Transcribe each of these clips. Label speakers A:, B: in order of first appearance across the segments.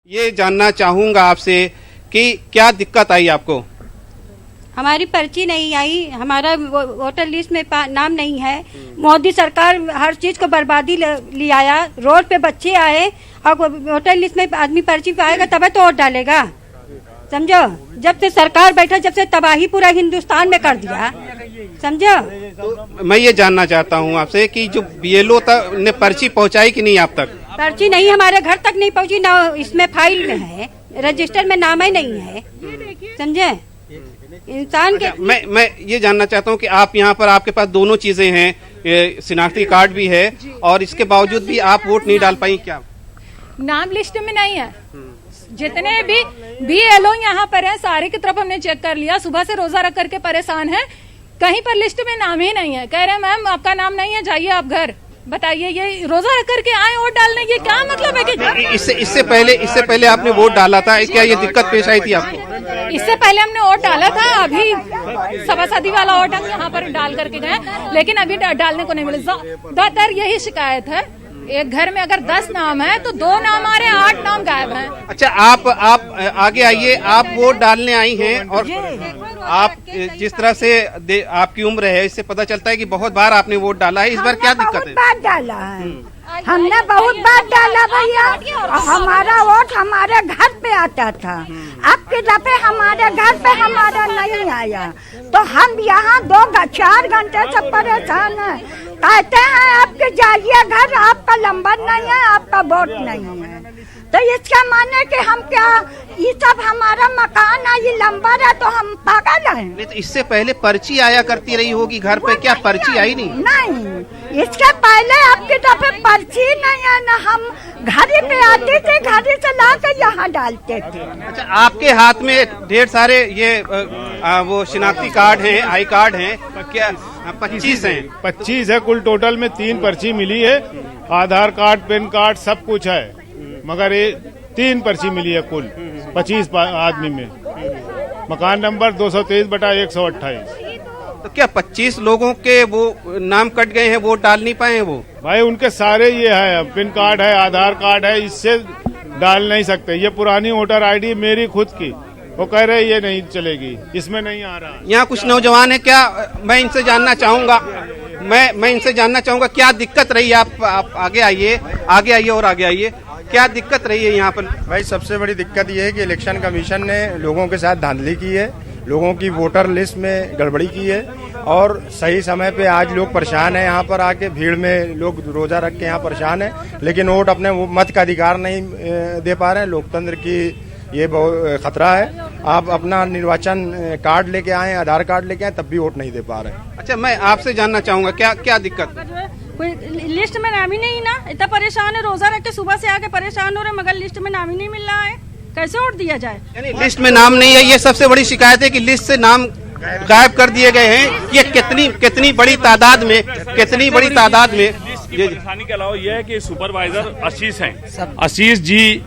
A: ये जानना चाहूंगा आपसे कि क्या दिक्कत आई आपको।
B: हमारी पर्ची नहीं आई, हमारा वोटर लिस्ट में नाम नहीं है। मोदी सरकार हर चीज को बर्बादी ले आया। रोड पे बच्चे आए और वोटर लिस्ट में आदमी पर्ची पे आएगा तब तो वोट डालेगा। समझो, जब से सरकार बैठा जब से तबाही पूरा हिंदुस्तान में कर दिया। समझो,
A: तो मैं ये जानना चाहता हूँ आपसे कि जो बीएलओ ने पर्ची पहुंचाई कि नहीं आप तक?
B: पर्ची नहीं, हमारे घर तक नहीं पहुंची ना। इसमें फाइल में है, रजिस्टर में नाम ही नहीं है। समझे, इंसान के
A: मैं ये जानना चाहता हूँ कि आप यहाँ पर आपके पास दोनों चीजें हैं, शिनाख्ती कार्ड भी है और इसके बावजूद भी आप वोट नहीं डाल पाई क्या?
C: नाम लिस्ट में नहीं है। जितने भी बीएलओ यहाँ पर हैं सारे की तरफ हमने चेक कर लिया। सुबह से रोजा रख करके परेशान है, कहीं पर लिस्ट में नाम ही नहीं है। कह रहे हैं मैम आपका नाम नहीं है, जाइए आप घर। बताइए, ये रोजा रख करके आए वोट डालने, ये क्या मतलब है कि
A: इससे पहले आपने वोट डाला था, क्या ये दिक्कत पेश आई थी आपको?
C: इससे पहले हमने वोट डाला था, अभी सभासदी वाला वोट हम यहाँ पर डाल करके गए, लेकिन अभी डालने को नहीं मिले। ज्यादातर यही शिकायत है, एक घर में अगर 10 नाम है तो 2 नाम आ रहे हैं, 8 नाम गायब हैं।
A: अच्छा, आप आगे आइए। आप वोट डालने आई हैं और आप जिस तरह से आपकी उम्र है इससे पता चलता है कि बहुत बार आपने वोट डाला है। इस बार क्या दिक्कत है?
D: बहुत बार डाला है, हमने बहुत बार डाला भैया। हमारा वोट हमारे घर पे आता था, अब की दफे हमारे घर पे हमारा नहीं आया तो हम यहाँ 4 घंटे से परेशान हैं। कहते हैं आपके जाइए घर, आपका नंबर नहीं है, आपका वोट नहीं है। तो इसका माने कि हम क्या, ये सब हमारा मकान है, ये नंबर है तो हम पागल हैं?
A: नहीं तो इससे पहले पर्ची आया करती रही होगी घर पे, क्या पर्ची आई नहीं?
D: नहीं, इसके पहले आपके दफे पर्ची नहीं है ना, हम घर पे आते थे, घर से ला कर यहाँ डालते थे।
A: अच्छा, आपके हाथ में ढेर सारे ये वो शिनाख्ती कार्ड हैं, आई कार्ड हैं, क्या 25 हैं?
E: 25 है कुल। टोटल में 3 पर्ची मिली है, आधार कार्ड, पैन कार्ड सब कुछ है, मगर ये 3 पर्ची मिली है कुल 25 आदमी में। मकान नंबर 223/128।
A: तो क्या 25 लोगों के वो नाम कट गए हैं, वोट डाल नहीं पाए हैं वो?
E: भाई उनके सारे ये है, पैन कार्ड है, आधार कार्ड है, इससे डाल नहीं सकते। ये पुरानी वोटर आईडी मेरी खुद की, वो कह रहे ये नहीं चलेगी, इसमें नहीं आ रहा।
A: यहाँ कुछ नौजवान है, क्या मैं इनसे जानना चाहूंगा, मैं इनसे जानना चाहूंगा क्या दिक्कत रही? आप आगे आइए और आगे आइए। क्या दिक्कत रही है यहाँ पर?
F: भाई सबसे बड़ी दिक्कत ये है कि इलेक्शन कमीशन ने लोगों के साथ धांधली की है, लोगों की वोटर लिस्ट में गड़बड़ी की है और सही समय पे आज लोग परेशान हैं। यहाँ पर आके भीड़ में लोग रोजा रख के यहाँ परेशान हैं, लेकिन वोट अपने मत का अधिकार नहीं दे पा रहे हैं। लोकतंत्र की ये बहुत खतरा है। आप अपना निर्वाचन कार्ड लेके आए, आधार कार्ड लेके आए, तब भी वोट नहीं दे पा रहे हैं।
A: अच्छा, मैं आपसे जानना चाहूंगा क्या दिक्कत?
G: कोई लिस्ट में नाम ही नहीं ना, इतना परेशान है। रोजा रख के सुबह से आके परेशान हो रहे, मगर लिस्ट में नाम ही नहीं मिल रहा है, कैसे वोट दिया जाए?
A: यानी लिस्ट में नाम नहीं है, ये सबसे बड़ी शिकायत है कि लिस्ट से नाम गायब कर दिए गए हैं। ये कितनी बड़ी तादाद में
H: ये परेशानी के अलावा यह है कि सुपरवाइजर आशीष हैं, आशीष जी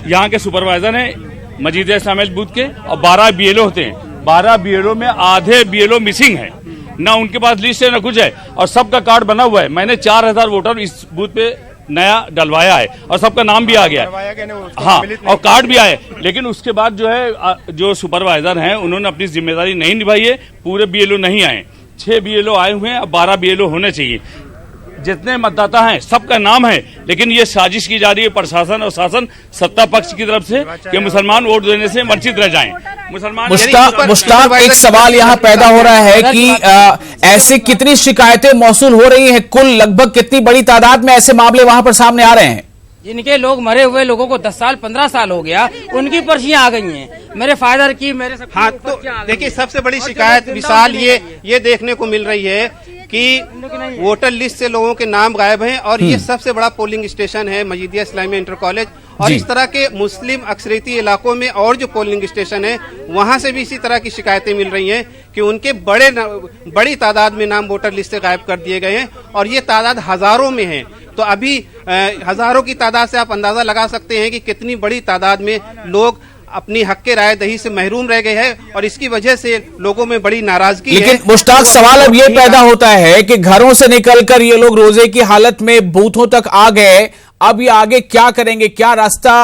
H: यहाँ के सुपरवाइजर हैं मजीद इस्लामिया बूथ के, और 12 बीएलओ होते हैं। 12 बीएलओ में आधे बीएलओ मिसिंग है, ना उनके पास लिस्ट है ना कुछ है, और सबका कार्ड बना हुआ है। मैंने 4000 वोटर इस बूथ पे नया डलवाया है और सबका नाम भी आ गया है, हाँ, और कार्ड भी आए। लेकिन उसके बाद जो है जो सुपरवाइजर हैं उन्होंने अपनी जिम्मेदारी नहीं निभाई है। पूरे बीएलओ नहीं आए, 6 बीएलओ आए हुए हैं, अब 12 बीएलओ होने चाहिए। जितने मतदाता हैं सबका नाम है, लेकिन ये साजिश की जा रही है प्रशासन और शासन सत्ता पक्ष की तरफ से कि मुसलमान वोट देने से वंचित रह जाएं। मुसलमान
I: मुश्ताक, एक सवाल यहाँ पैदा हो रहा है कि ऐसी कितनी शिकायतें मौसूल हो रही हैं? कुल लगभग कितनी बड़ी तादाद में ऐसे मामले वहां पर सामने आ रहे हैं?
J: जिनके लोग मरे हुए लोगों को 10 साल 15 साल हो गया, उनकी पर्चियां आ गई हैं। मेरे फादर की, मेरे सब।
A: हाँ, तो देखिए सबसे बड़ी शिकायत विशाल ये देखने को मिल रही है कि वोटर लिस्ट से लोगों के नाम गायब हैं और ये सबसे बड़ा पोलिंग स्टेशन है मजीदिया इस्लामिया इंटर कॉलेज, और इस तरह के मुस्लिम अक्सरियती इलाकों में और जो पोलिंग स्टेशन है वहां से भी इसी तरह की शिकायतें मिल रही हैं कि उनके बड़ी तादाद में नाम वोटर लिस्ट से गायब कर दिए गए हैं और ये तादाद हजारों में है। तो अभी हजारों की तादाद से आप अंदाजा लगा सकते हैं कि कितनी बड़ी तादाद में लोग अपनी हक के राय दही से महरूम रह गए हैं और इसकी वजह से लोगों में बड़ी नाराजगी है।
I: लेकिन मुश्ताक, सवाल अब ये पैदा होता है कि घरों से निकलकर ये लोग रोजे की हालत में बूथों तक आ गए, अब ये आगे क्या करेंगे? क्या रास्ता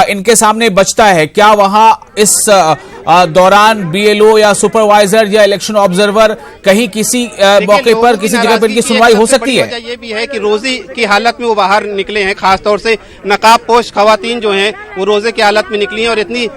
I: इनके सामने बचता है, क्या वहां इस दौरान बीएलओ या सुपरवाइजर या इलेक्शन ऑब्जर्वर कहीं किसी मौके पर किसी जगह पर इनकी सुनवाई हो सकती है?
A: ये भी है कि रोजी की हालत में वो बाहर निकले हैं, खासतौर से नकाबपोश खवातीन जो हैं वो रोजे की हालत में निकली हैं और इतनी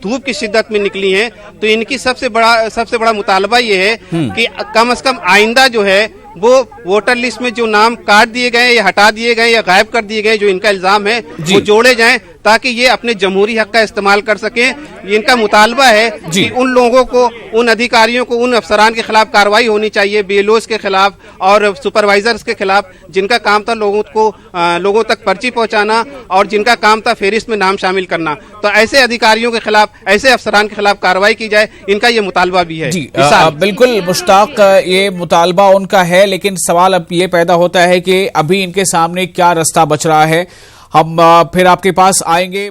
A: धूप की शिद्दत में निकली हैं। तो इनकी सबसे बड़ा मुतालबा ये है कि कम से कम आइंदा जो है वो वोटर लिस्ट में जो नाम काट दिए गए या हटा दिए गए या गायब कर दिए गए, जो इनका इल्जाम है वो जोड़े जाएं ताकि ये अपने जमहूरी हक का इस्तेमाल कर सकें। इनका मुतालबा है कि उन लोगों को, उन अधिकारियों को, उन अफसरान के खिलाफ कार्रवाई होनी चाहिए, बीएलओस के खिलाफ और सुपरवाइजर्स के खिलाफ, जिनका काम था लोगों तक पर्ची पहुंचाना और जिनका काम था फेरिस्त में नाम शामिल करना। तो ऐसे अधिकारियों के खिलाफ, ऐसे अफसरान के खिलाफ कार्रवाई की जाए, इनका ये मुतालबा भी है।
I: जी बिल्कुल मुश्ताक, ये मुतालबा उनका है, लेकिन सवाल अब ये पैदा होता है कि अभी इनके सामने क्या रास्ता बच रहा है। हम फिर आपके पास आएंगे।